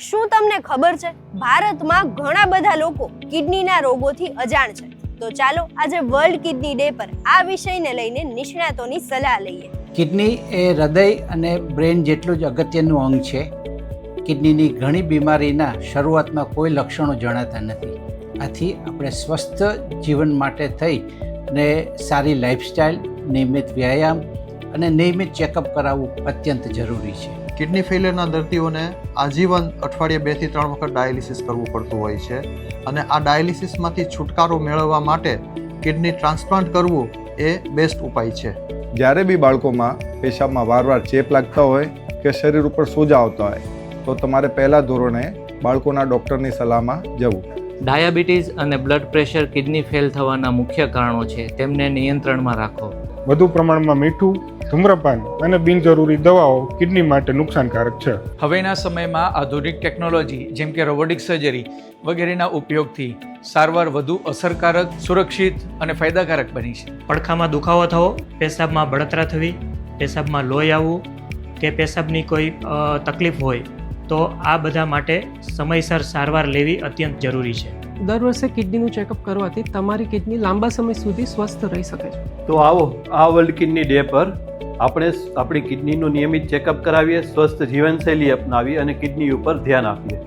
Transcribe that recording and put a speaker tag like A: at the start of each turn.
A: શું તમને ખબર છે ભારતમાં ઘણા બધા લોકો કિડનીના રોગોથી અજાણ છે? તો ચાલો આજે વર્લ્ડ કિડની ડે પર આ વિષયને લઈને નિષ્ણાતોની સલાહ લઈએ.
B: કિડની એ હૃદય અને બ્રેન જેટલું જ અગત્યનું અંગ છે. કિડનીની ઘણી બીમારીના શરૂઆતમાં કોઈ લક્ષણો જણાતા નથી. આથી આપણે સ્વસ્થ જીવન માટે થઈ અને સારી લાઈફસ્ટાઈલ, નિયમિત વ્યાયામ અને નિયમિત ચેકઅપ કરાવવું અત્યંત જરૂરી છે.
C: કિડની ફેલિયરના દર્દીઓને આજીવન અઠવાડિયે 2 થી 3 વખત ડાયાલિસિસ કરવું પડતું હોય છે અને આ ડાયાલિસિસમાંથી છુટકારો મેળવવા માટે કિડની ટ્રાન્સપ્લાન્ટ કરવું એ બેસ્ટ ઉપાય છે.
D: જ્યારે બી બાળકોમાં પેશાબમાં વારવાર ચેપ લાગતા હોય કે શરીર ઉપર સોજા આવતા હોય તો તમારે પહેલા ધોરણે બાળકોના ડૉક્ટરની સલાહમાં જવું.
E: ડાયાબિટીસ અને બ્લડ પ્રેશર કિડની ફેલ થવાના મુખ્ય કારણો છે. તેમને નિયંત્રણમાં રાખો.
F: વધુ પ્રમાણમાં મીઠું, ધૂમ્રપાન અને બિનજરૂરી દવાઓ કિડની માટે નુકસાનકારક છે.
G: હવેના સમયમાં આધુનિક ટેકનોલોજી જેમ કે રોબોટિક સર્જરી વગેરેના ઉપયોગથી સારવાર વધુ અસરકારક, સુરક્ષિત અને ફાયદાકારક બની છે.
H: પડખામાં દુખાવો થવો, પેશાબમાં બળતરા થવી, પેશાબમાં લોહી આવવું કે પેશાબની કોઈ તકલીફ હોય તો આ બધા માટે સમયસર સારવાર લેવી અત્યંત જરૂરી છે.
I: દર વર્ષે કિડનીનું ચેકઅપ કરવાથી તમારી કિડની લાંબા સમય સુધી સ્વસ્થ રહી શકે છે.
J: તો આવો આ વર્લ્ડ કિડની ડે પર આપણે આપણી કિડનીનું નિયમિત ચેકઅપ કરાવીએ, સ્વસ્થ જીવનશૈલી અપનાવીએ અને કિડની ઉપર ધ્યાન આપીએ.